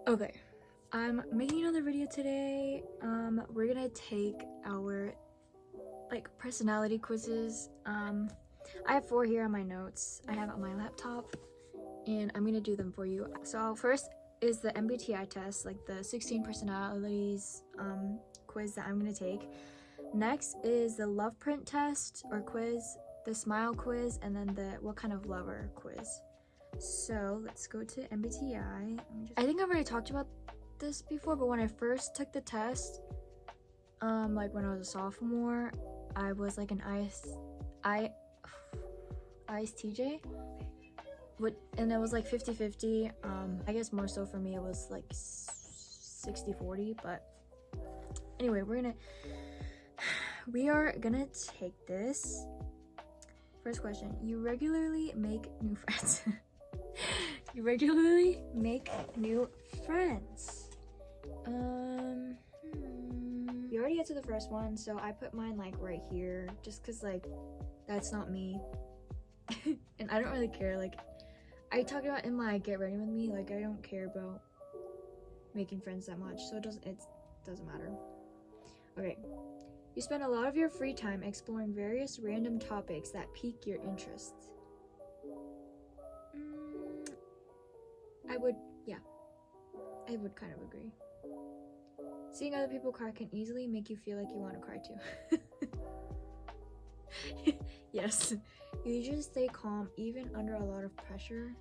Okay, I'm making another video today. We're gonna take our personality quizzes. I have 4 here on my notes. I have it on my laptop, and I'm gonna do them for you. So first is the MBTI test, like the 16 personalities quiz that I'm gonna take. Next is the love print test or quiz, the smile quiz, and then the what kind of lover quiz. So let's go to MBTI. I think I've already talked about this before, but when I first took the test, like when I was a sophomore, I was like an ISTJ, and it was like 50-50. I guess more so for me it was like 60-40, but anyway, we are gonna take this. First question: you regularly make new friends. You regularly make new friends. You already answered the first one, so I put mine like right here, just cause like that's not me, and I don't really care. Like I talked about in my get ready with me, like I don't care about making friends that much, so it doesn't matter. Okay, you spend a lot of your free time exploring various random topics that pique your interest. I would kind of agree. Seeing other people cry can easily make you feel like you want to cry too. Yes. You usually stay calm even under a lot of pressure.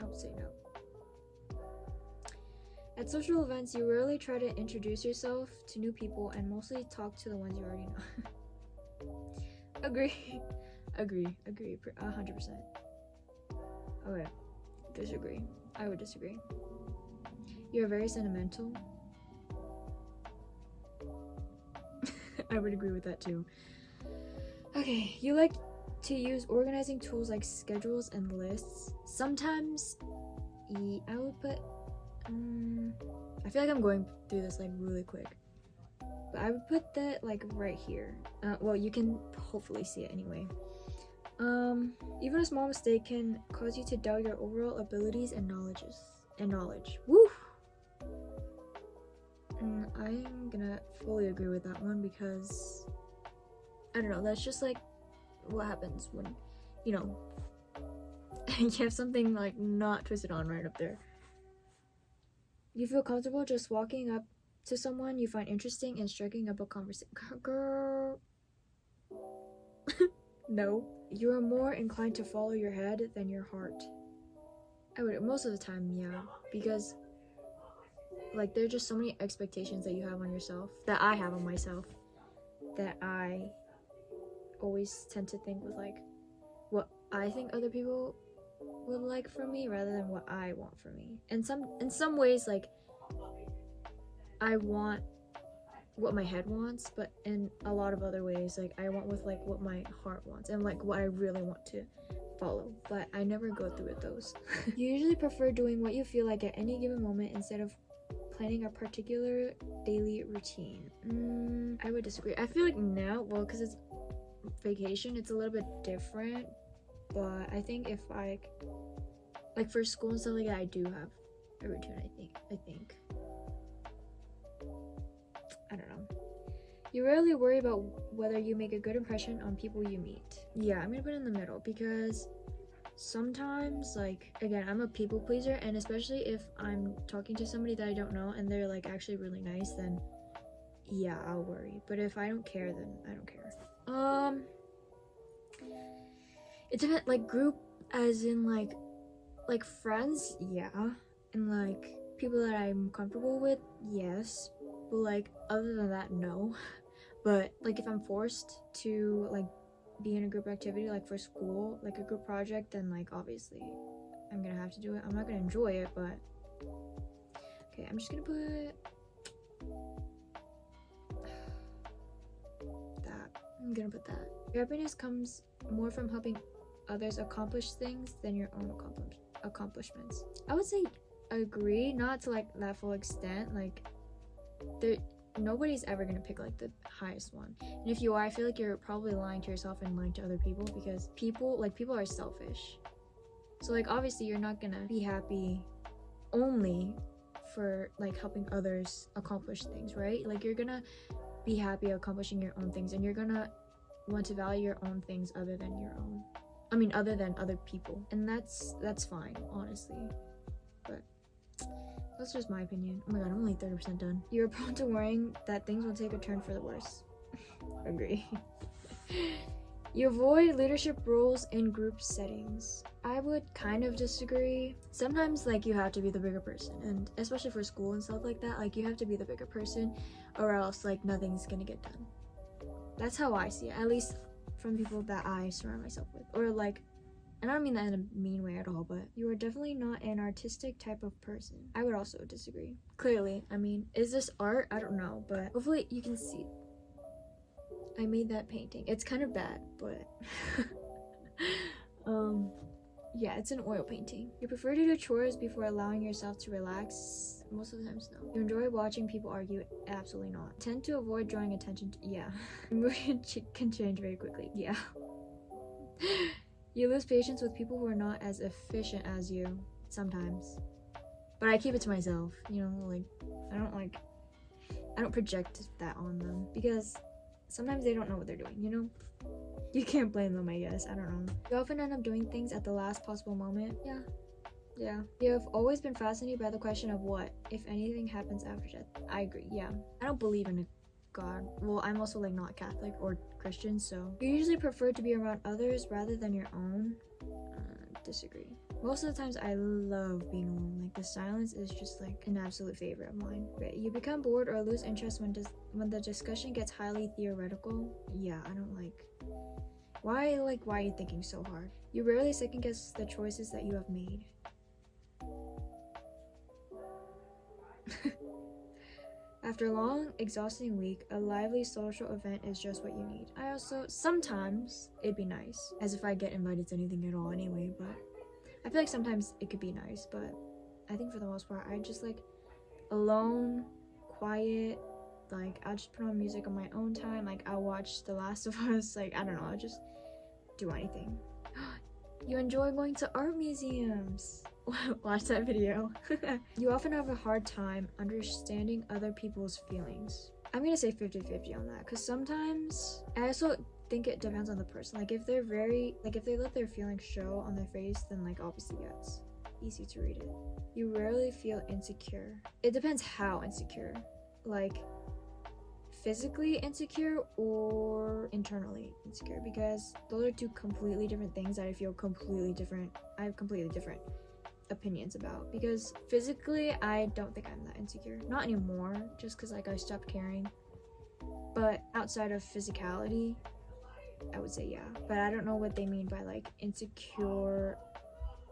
I would say no. At social events, you rarely try to introduce yourself to new people and mostly talk to the ones you already know. Agree. Agree. 100%. Okay. Disagree. I would disagree. You're very sentimental. I would agree with that too. Okay, you like to use organizing tools like schedules and lists. Sometimes, I would put. I feel like I'm going through this like really quick, but I would put that like right here. Well, you can hopefully see it anyway. Even a small mistake can cause you to doubt your overall abilities and knowledge. Woo! I'm gonna fully agree with that one because I don't know, that's just like what happens when, you have something like not twisted on right up there. You feel comfortable just walking up to someone you find interesting and striking up a conversation. Girl. No. You are more inclined to follow your head than your heart. I would, most of the time, yeah. Because, like, there are just so many expectations that you have on yourself, that I have on myself, that I always tend to think with, like, what I think other people would like from me rather than what I want from me. And in some ways, like, I want what my head wants, but in a lot of other ways, like I want with like what my heart wants and like what I really want to follow, but I never go through with those. You usually prefer doing what you feel like at any given moment instead of planning a particular daily routine. I would disagree. I feel like now, well, because it's vacation, it's a little bit different, but I think if I like for school and stuff like that, I do have a routine. I think I don't know. You rarely worry about whether you make a good impression on people you meet. Yeah, I'm gonna put it in the middle because sometimes, like, again, I'm a people pleaser, and especially if I'm talking to somebody that I don't know and they're like actually really nice, then yeah, I'll worry. But if I don't care, then I don't care. It depends, like group as in like friends, yeah, and like people that I'm comfortable with, yes. But like other than that, no. But like if I'm forced to like be in a group activity like for school, like a group project, then like obviously I'm gonna have to do it. I'm not gonna enjoy it, but okay, I'm just gonna put that. I'm gonna put that. Your happiness comes more from helping others accomplish things than your own accomplishments. I would say agree, not to like that full extent. Like nobody's ever gonna pick like the highest one, and if you are, I feel like you're probably lying to yourself and lying to other people, because people are selfish. So like obviously you're not gonna be happy only for like helping others accomplish things, right? Like you're gonna be happy accomplishing your own things, and you're gonna want to value your own things other than your own. I mean, other than other people, and that's fine, honestly. But that's just my opinion. Oh my god, I'm only 30% done. You're prone to worrying that things will take a turn for the worse. Agree. You avoid leadership roles in group settings. I would kind of disagree. Sometimes like you have to be the bigger person, and especially for school and stuff like that, like you have to be the bigger person or else like nothing's gonna get done. That's how I see it, at least from people that I surround myself with. Or like, and I don't mean that in a mean way at all, but you are definitely not an artistic type of person. I would also disagree. Clearly, I mean, is this art? I don't know, but hopefully you can see. I made that painting. It's kind of bad, but yeah, it's an oil painting. You prefer to do chores before allowing yourself to relax? Most of the times, no. You enjoy watching people argue? Absolutely not. Tend to avoid drawing attention to, yeah. Your mood can change very quickly, yeah. You lose patience with people who are not as efficient as you, sometimes. But I keep it to myself, you know, like, I don't project that on them, because sometimes they don't know what they're doing, you know? You can't blame them, I guess. I don't know. You often end up doing things at the last possible moment. Yeah. You have always been fascinated by the question of what, if anything, happens after death. I agree, yeah. I don't believe in a God. Well, I'm also like not Catholic or Christian, so. You usually prefer to be around others rather than your own. Disagree. Most of the times I love being alone. Like the silence is just like an absolute favorite of mine. Okay. You become bored or lose interest when the discussion gets highly theoretical. Yeah, I don't like. Why are you thinking so hard? You rarely second guess the choices that you have made. After a long, exhausting week, a lively social event is just what you need. I also, sometimes, it'd be nice. As if I get invited to anything at all anyway, but I feel like sometimes it could be nice, but I think for the most part, I just like alone, quiet, like I'll just put on music on my own time, like I'll watch The Last of Us, like I don't know, I'll just do anything. You enjoy going to art museums. Watch that video. You often have a hard time understanding other people's feelings. I'm gonna say 50-50 on that, because sometimes I also think it depends on the person. Like if they let their feelings show on their face, then like obviously yeah, it's easy to read it. You rarely feel insecure. It depends how insecure. Like physically insecure or internally insecure, because those are two completely different things that I have completely different opinions about. Because physically I don't think I'm that insecure, not anymore, just because like I stopped caring, but outside of physicality I would say yeah. But I don't know what they mean by like insecure.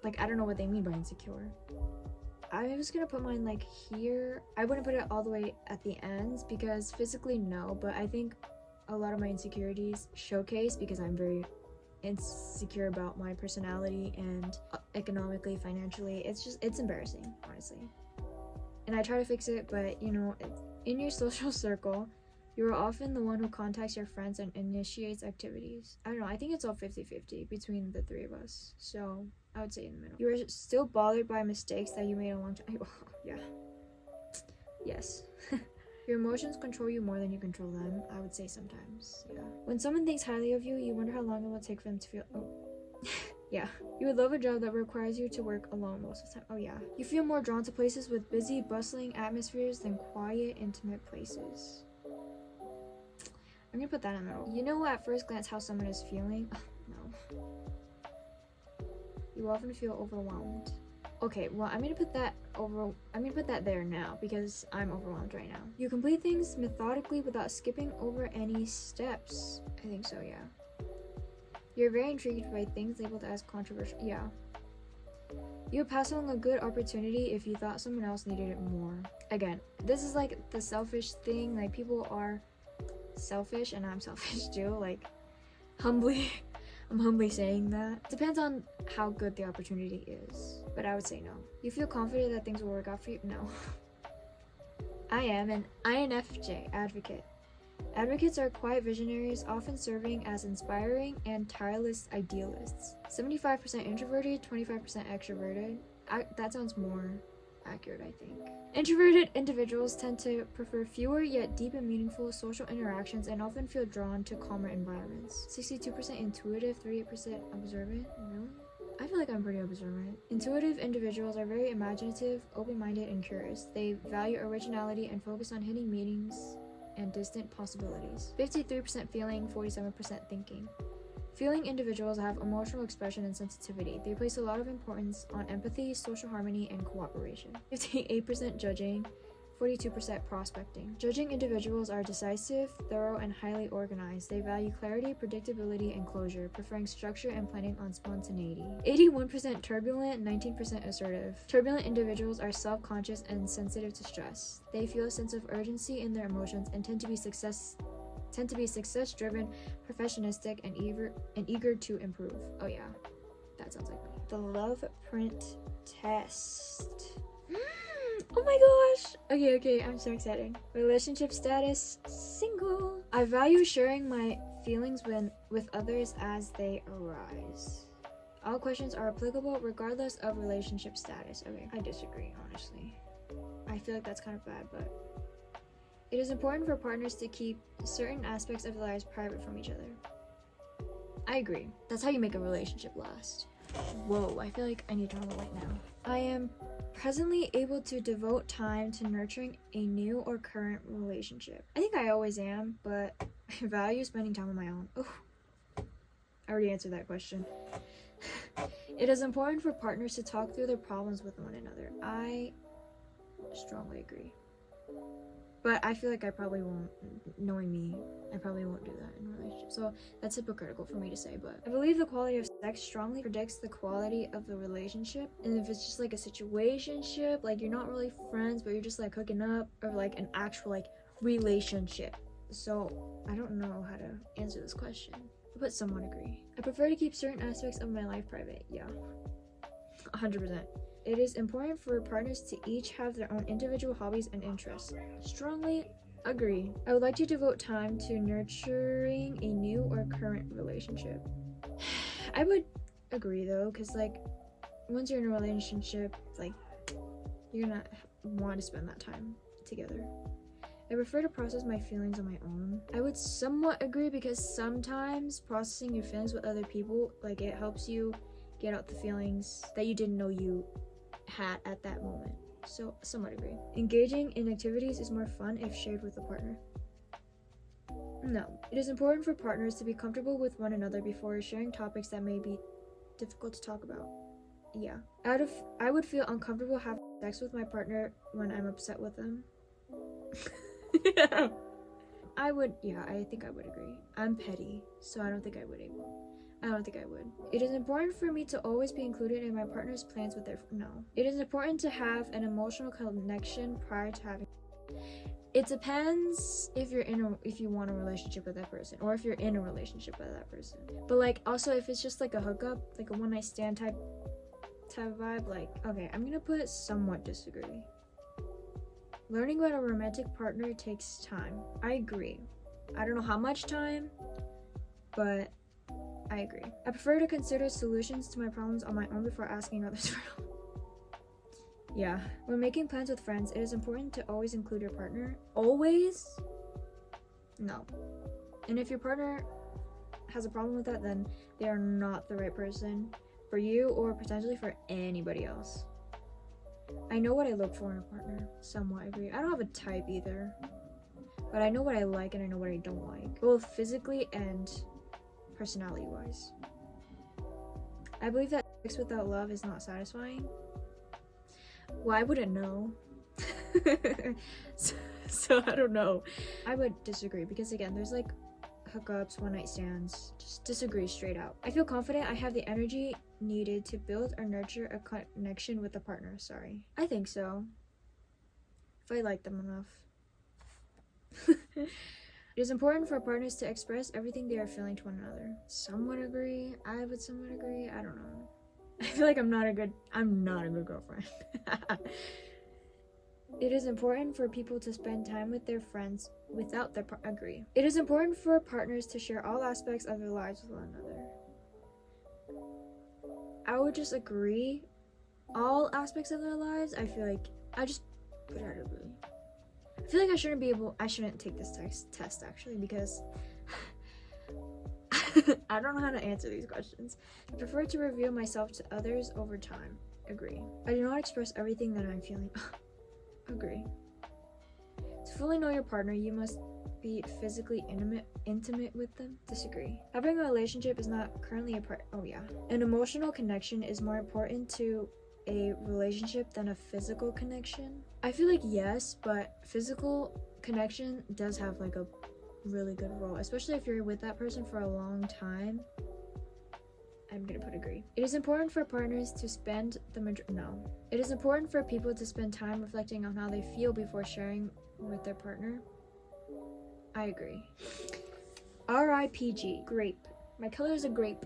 Like I don't know what they mean by insecure. I was gonna put mine like here. I wouldn't put it all the way at the ends because physically no, but I think a lot of my insecurities showcase because I'm very insecure about my personality and economically, financially. It's embarrassing, honestly. And I try to fix it, but you know, in your social circle, you are often the one who contacts your friends and initiates activities. I don't know, I think it's all 50-50 between the three of us. So I would say in the middle. You are still bothered by mistakes that you made a long time. Yeah. Yes. Your emotions control you more than you control them. I would say sometimes. Yeah. When someone thinks highly of you, you wonder how long it will take for them to feel. Oh. Yeah. You would love a job that requires you to work alone most of the time. Oh yeah. You feel more drawn to places with busy, bustling atmospheres than quiet, intimate places. I'm gonna put that in the middle. You know at first glance how someone is feeling? No. You often feel overwhelmed. Okay, well I'm gonna put that there now because I'm overwhelmed right now. You complete things methodically without skipping over any steps. I think so, yeah. You're very intrigued by things labeled as controversial. Yeah. You would pass along a good opportunity if you thought someone else needed it more. Again, this is like the selfish thing. Like people are selfish and I'm selfish too. Like I'm humbly saying that. Depends on how good the opportunity is, but I would say no. You feel confident that things will work out for you? No. I am an INFJ advocate. Advocates are quiet visionaries, often serving as inspiring and tireless idealists. 75% introverted, 25% extroverted. That sounds more accurate, I think. Introverted individuals tend to prefer fewer yet deep and meaningful social interactions and often feel drawn to calmer environments. 62% intuitive, 38% observant. Really? I feel like I'm pretty observant. Intuitive individuals are very imaginative, open-minded, and curious. They value originality and focus on hidden meanings and distant possibilities. 53% feeling, 47% thinking. Feeling individuals have emotional expression and sensitivity. They place a lot of importance on empathy, social harmony, and cooperation. 58% judging, 42% prospecting. Judging individuals are decisive, thorough, and highly organized. They value clarity, predictability, and closure, preferring structure and planning on spontaneity. 81% turbulent, 19% assertive. Turbulent individuals are self-conscious and sensitive to stress. They feel a sense of urgency in their emotions and tend to be success-driven, perfectionistic, and eager to improve. Oh yeah, that sounds like me. The love print test. Oh my gosh! Okay, I'm so excited. Relationship status, single. I value sharing my feelings with others as they arise. All questions are applicable regardless of relationship status. Okay, I disagree, honestly. I feel like that's kind of bad, but it is important for partners to keep certain aspects of their lives private from each other. I agree. That's how you make a relationship last. Whoa, I feel like I need to travel right now. I am presently able to devote time to nurturing a new or current relationship. I think I always am, but I value spending time on my own. Oh, I already answered that question. It is important for partners to talk through their problems with one another. I strongly agree. But I feel like I probably won't, knowing me, I probably won't do that in a relationship. So that's hypocritical for me to say, but I believe the quality of sex strongly predicts the quality of the relationship. And if it's just like a situationship, like you're not really friends, but you're just like hooking up, or like an actual like relationship. So I don't know how to answer this question, but somewhat agree. I prefer to keep certain aspects of my life private. Yeah, 100%. It is important for partners to each have their own individual hobbies and interests. Strongly agree. I would like to devote time to nurturing a new or current relationship. I would agree though, because like once you're in a relationship, like you're gonna want to spend that time together. I prefer to process my feelings on my own. I would somewhat agree because sometimes processing your feelings with other people, like it helps you get out the feelings that you didn't know you had at that moment. So somewhat agree. Engaging in activities is more fun if shared with a partner. No. It is important for partners to be comfortable with one another before sharing topics that may be difficult to talk about. Yeah. I would feel uncomfortable having sex with my partner when I'm upset with them. I think I would agree. I'm petty, so I don't think I would. It is important for me to always be included in my partner's plans with no. It is important to have an emotional connection prior to having. It depends if you want a relationship with that person, or if you're in a relationship with that person. But like also if it's just like a hookup, like a one night stand type vibe, like okay, I'm gonna put somewhat disagree. Learning about a romantic partner takes time. I agree. I don't know how much time, but I agree. I prefer to consider solutions to my problems on my own before asking others for help. Yeah. When making plans with friends, it is important to always include your partner. Always? No. And if your partner has a problem with that, then they are not the right person for you or potentially for anybody else. I know what I look for in a partner. Somewhat agree. I don't have a type either. But I know what I like and I know what I don't like. Both physically and personality-wise. I believe that sex without love is not satisfying. Well, I wouldn't know. so I don't know. I would disagree because again, there's like hookups, one night stands. Just disagree straight out. I feel confident I have the energy needed to build or nurture a connection with a partner. Sorry. I think so. If I like them enough. It is important for partners to express everything they are feeling to one another. Somewhat agree. I would somewhat agree. I don't know. I feel like I'm not a good girlfriend. It is important for people to spend time with their friends without their agree. It is important for partners to share all aspects of their lives with one another. I would just agree. All aspects of their lives. I feel like I just put out agree. I feel like I shouldn't take this test actually, because I don't know how to answer these questions. I prefer to reveal myself to others over time. Agree. I do not express everything that I'm feeling. Agree. To fully know your partner, you must be physically intimate with them. Disagree. Having a relationship is not currently a part. Oh yeah. An emotional connection is more important to a relationship than a physical connection. I feel like yes, but physical connection does have like a really good role, especially if you're with that person for a long time. I'm gonna put agree. It is important for partners to spend It is important for people to spend time reflecting on how they feel before sharing with their partner. I agree. RIPG, grape. My color is a grape.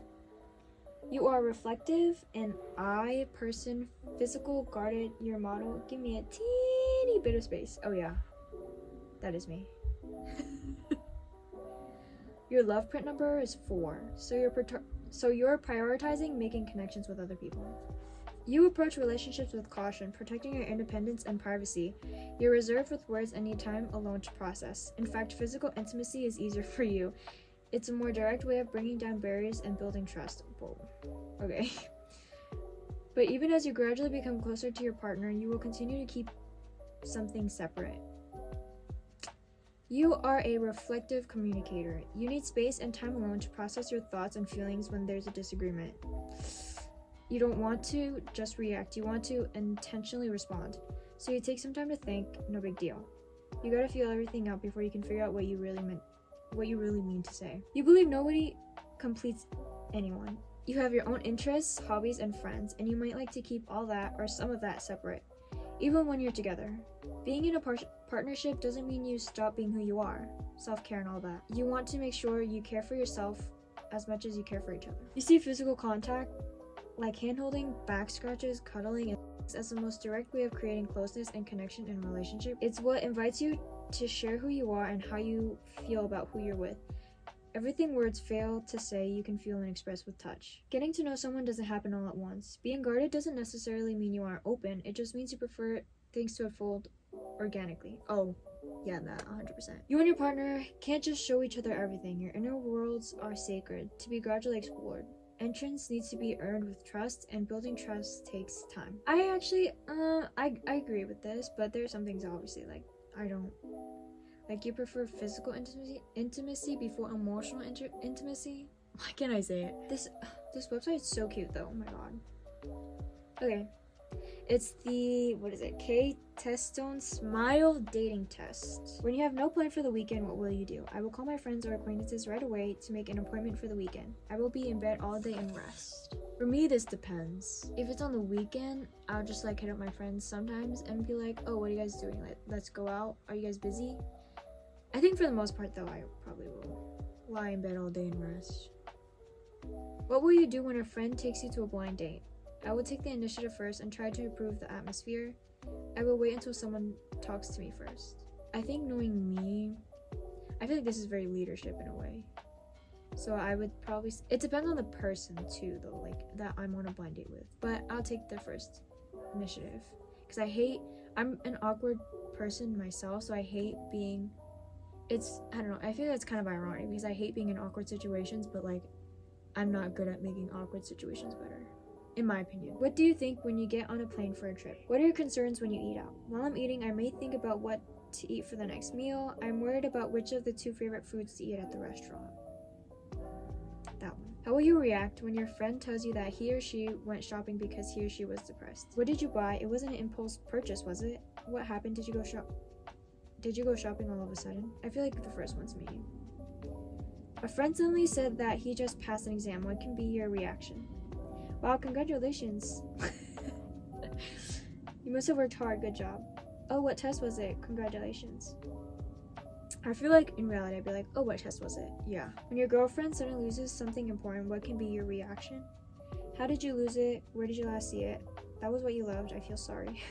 You are reflective, and I, person, physical, guarded, your model. Give me a teeny bit of space. Oh yeah, that is me. Your love print number is 4, so you're prioritizing making connections with other people. You approach relationships with caution, protecting your independence and privacy. You're reserved with words and need time alone to process. In fact, physical intimacy is easier for you. It's a more direct way of bringing down barriers and building trust. Whoa. Okay. But even as you gradually become closer to your partner, you will continue to keep something separate. You are a reflective communicator. You need space and time alone to process your thoughts and feelings when there's a disagreement. You don't want to just react. You want to intentionally respond. So you take some time to think, no big deal. You gotta feel everything out before you can figure out what you really mean to say. You believe nobody completes anyone. You have your own interests, hobbies, and friends, and you might like to keep all that or some of that separate, even when you're together. Being in a partnership doesn't mean you stop being who you are, self-care and all that. You want to make sure you care for yourself as much as you care for each other. You see physical contact, like hand-holding, back scratches, cuddling, as the most direct way of creating closeness and connection in a relationship. It's what invites you to share who you are and how you feel about who you're with. Everything words fail to say, you can feel and express with touch. Getting to know someone doesn't happen all at once. Being guarded doesn't necessarily mean you aren't open. It just means you prefer things to unfold organically. Oh, yeah, that 100%. You and your partner can't just show each other everything. Your inner worlds are sacred, to be gradually explored. Entrance needs to be earned with trust, and building trust takes time. I actually, I agree with this, but there's some things obviously, like, I don't. Like, you prefer physical intimacy before emotional intimacy? Why can't I say it? This website's so cute though, oh my god. Okay. It's the, what is it? K-Testone Smile Dating Test. When you have no plan for the weekend, what will you do? I will call my friends or acquaintances right away to make an appointment for the weekend. I will be in bed all day and rest. For me, this depends. If it's on the weekend, I'll just like hit up my friends sometimes and be like, oh, what are you guys doing? Like, let's go out. Are you guys busy? I think for the most part though, I probably will lie in bed all day and rest. What will you do when a friend takes you to a blind date? I will take the initiative first and try to improve the atmosphere. I will wait until someone talks to me first. I think knowing me, I feel like this is very leadership in a way. So I would probably, it depends on the person too though, like that I'm on a blind date with. But I'll take the first initiative. Because I'm an awkward person myself, so I hate being, I don't know, I feel like it's kind of ironic because I hate being in awkward situations, but like, I'm not good at making awkward situations better. In my opinion. What do you think when you get on a plane for a trip? What are your concerns when you eat out? While I'm eating, I may think about what to eat for the next meal. I'm worried about which of the 2 favorite foods to eat at the restaurant. That one. How will you react when your friend tells you that he or she went shopping because he or she was depressed? What did you buy? It wasn't an impulse purchase, was it? What happened? Did you go shopping all of a sudden? I feel like the first one's me. A friend suddenly said that he just passed an exam. What can be your reaction? Wow, congratulations. You must have worked hard, good job. Oh, what test was it? Congratulations. I feel like in reality I'd be like, oh, what test was it? Yeah. When your girlfriend suddenly loses something important, what can be your reaction? How did you lose it? Where did you last see it? That was what you loved. I feel sorry.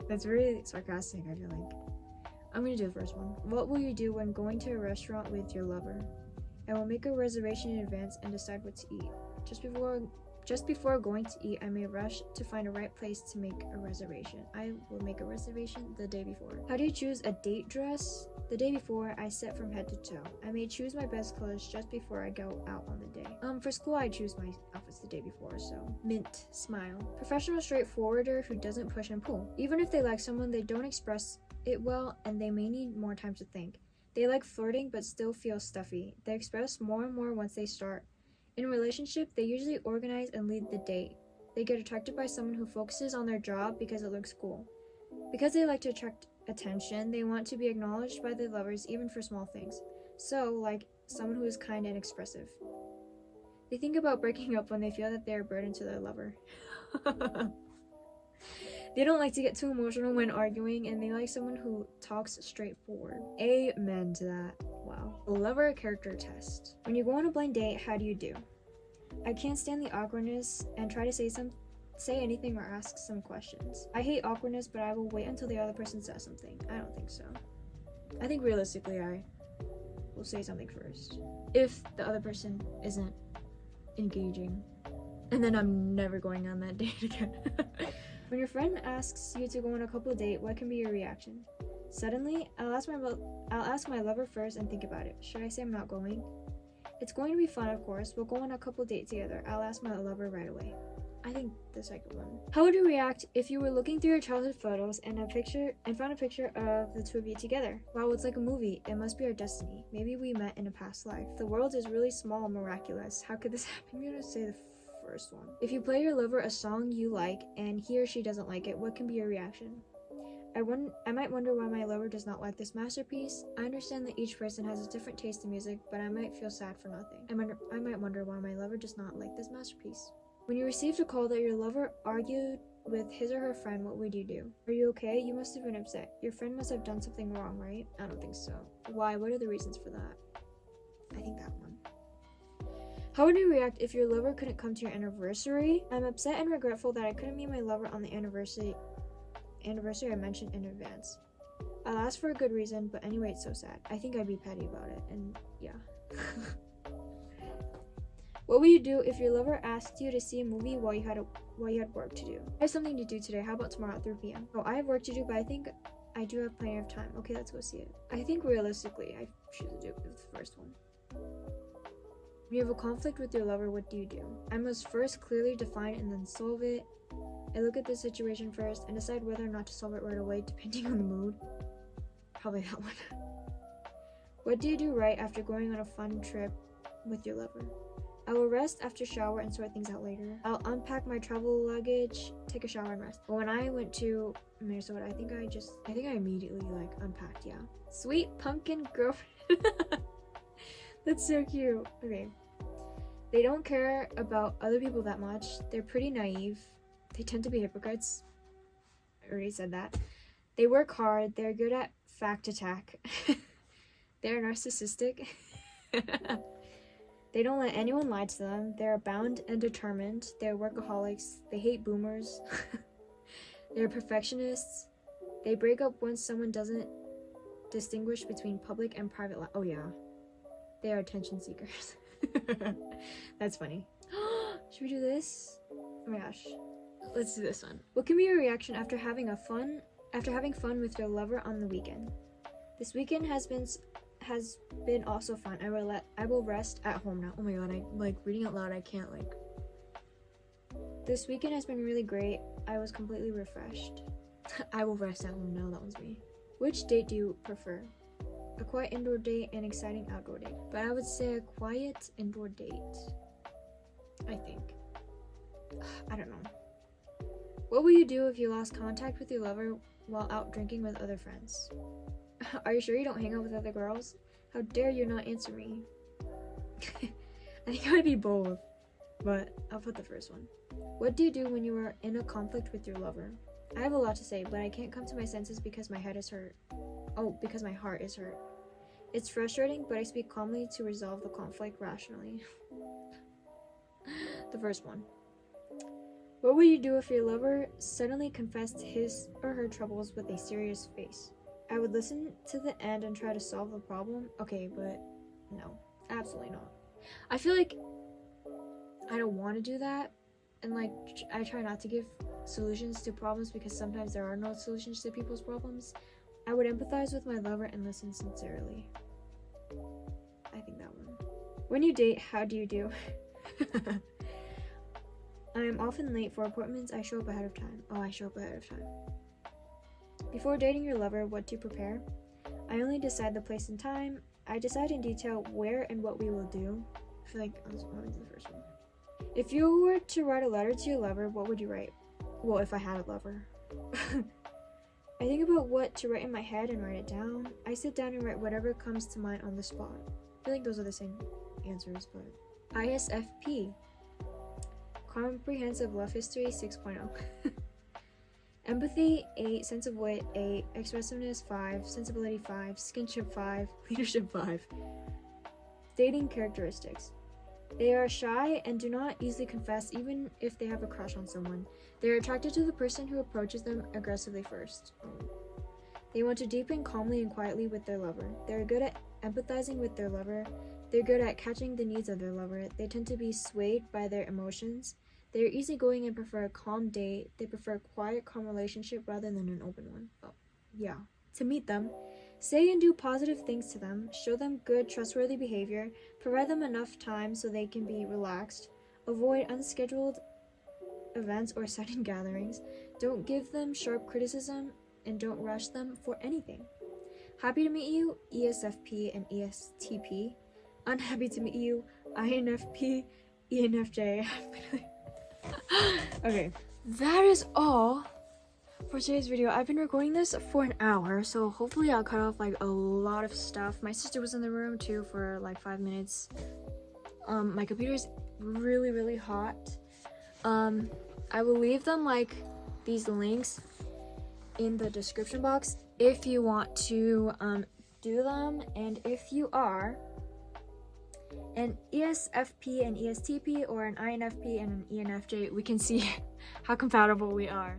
That's really sarcastic, I feel like. I'm gonna do the first one. What will you do when going to a restaurant with your lover? I will make a reservation in advance and decide what to eat. Just before going to eat, I may rush to find a right place to make a reservation. I will make a reservation the day before. How do you choose a date dress? The day before, I set from head to toe. I may choose my best clothes just before I go out on the day. For school, I choose my outfits the day before, so mint, smile. Professional straightforwarder who doesn't push and pull. Even if they like someone, they don't express it well, and they may need more time to think. They like flirting but still feel stuffy. They express more and more once they start. In a relationship, they usually organize and lead the date. They get attracted by someone who focuses on their job because it looks cool. Because they like to attract attention, they want to be acknowledged by their lovers even for small things. So, like someone who is kind and expressive. They think about breaking up when they feel that they are a burden to their lover. They don't like to get too emotional when arguing, and they like someone who talks straightforward. Amen to that. Wow. Lover character test. When you go on a blind date, how do you do? I can't stand the awkwardness and try to say anything or ask some questions. I hate awkwardness, but I will wait until the other person says something. I don't think so. I think realistically, I will say something first. If the other person isn't engaging, and then I'm never going on that date again. When your friend asks you to go on a couple date, what can be your reaction? Suddenly, I'll ask my lover first and think about it. Should I say I'm not going? It's going to be fun, of course. We'll go on a couple date together. I'll ask my lover right away. I think the second one. How would you react if you were looking through your childhood photos and found a picture of the two of you together? Wow, it's like a movie. It must be our destiny. Maybe we met in a past life. The world is really small and miraculous. How could this happen? I'm gonna say the first one. If you play your lover a song you like and he or she doesn't like it, what can be your reaction? I might wonder why my lover does not like this masterpiece. I understand that each person has a different taste in music, but I might feel sad for nothing. I might wonder why my lover does not like this masterpiece. When you received a call that your lover argued with his or her friend, what would you do? Are you okay? You must have been upset. Your friend must have done something wrong, right? I don't think so. Why? What are the reasons for that? I think that one. How would you react if your lover couldn't come to your anniversary? I'm upset and regretful that I couldn't meet my lover on the anniversary I mentioned in advance. I'll ask for a good reason, but anyway, it's so sad. I think I'd be petty about it, and yeah. What would you do if your lover asked you to see a movie while you had work to do? I have something to do today. How about tomorrow at 3 p.m.? Oh, I have work to do, but I think I do have plenty of time. Okay, let's go see it. I think realistically, I choose to do it with the first one. When you have a conflict with your lover, what do you do? I must first clearly define and then solve it. I look at the situation first and decide whether or not to solve it right away, depending on the mood. Probably that one. What do you do right after going on a fun trip with your lover? I will rest after shower and sort things out later. I'll unpack my travel luggage, take a shower, and rest. But when I went to Minnesota, I think I immediately unpacked, yeah. Sweet pumpkin girlfriend. That's so cute. Okay. They don't care about other people that much. They're pretty naive. They tend to be hypocrites. I already said that. They work hard. They're good at fact attack. They're narcissistic. They don't let anyone lie to them. They're bound and determined. They're workaholics. They hate boomers. They're perfectionists. They break up once someone doesn't distinguish between public and private life. Oh yeah. They are attention seekers. That's funny. Should we do this? Oh my gosh. Let's do this one. What can be your reaction after having fun with your lover on the weekend? This weekend has been also fun. I will rest at home now. Oh my god, I reading out loud, I can't This weekend has been really great. I was completely refreshed. I will rest at home now, that one's me. Which date do you prefer? A quiet indoor date and exciting outdoor date. But I would say a quiet indoor date. I think. I don't know. What will you do if you lost contact with your lover while out drinking with other friends? Are you sure you don't hang out with other girls? How dare you not answer me? I think I would be both, but I'll put the first one. What do you do when you are in a conflict with your lover? I have a lot to say, but I can't come to my senses because my head is hurt. Oh, because my heart is hurt. It's frustrating, but I speak calmly to resolve the conflict rationally. The first one. What would you do if your lover suddenly confessed his or her troubles with a serious face? I would listen to the end and try to solve the problem. Okay, but no, absolutely not. I feel like I don't want to do that, and like I try not to give solutions to problems because sometimes there are no solutions to people's problems. I would empathize with my lover and listen sincerely. I think that one. When you date, how do you do? I am often late for appointments. I show up ahead of time. Oh, I show up ahead of time. Before dating your lover, what to prepare? I only decide the place and time. I decide in detail where and what we will do. I feel like I was on the first one. If you were to write a letter to your lover, what would you write? Well, if I had a lover. I think about what to write in my head and write it down. I sit down and write whatever comes to mind on the spot. I feel like those are the same answers, but ISFP. Comprehensive Love History 6.0. Empathy 8, sense of wit 8, expressiveness 5, sensibility 5, skinship 5, leadership 5. Dating characteristics. They are shy and do not easily confess even if they have a crush on someone. They are attracted to the person who approaches them aggressively first. They want to deepen calmly and quietly with their lover. They are good at empathizing with their lover. They're good at catching the needs of their lover. They tend to be swayed by their emotions. They are easygoing and prefer a calm date. They prefer a quiet, calm relationship rather than an open one. Oh, yeah. To meet them, say and do positive things to them. Show them good, trustworthy behavior. Provide them enough time so they can be relaxed. Avoid unscheduled events or sudden gatherings. Don't give them sharp criticism and don't rush them for anything. Happy to meet you, ESFP and ESTP. Unhappy to meet you, INFP, ENFJ. Okay, that is all for today's video. I've been recording this for an hour, so hopefully I'll cut off like a lot of stuff. My sister was in the room too for like 5 minutes. My computer's really hot. I will leave them like these links in the description box if you want to do them, and if you are an ESFP and ESTP or an INFP and an ENFJ, we can see how compatible we are.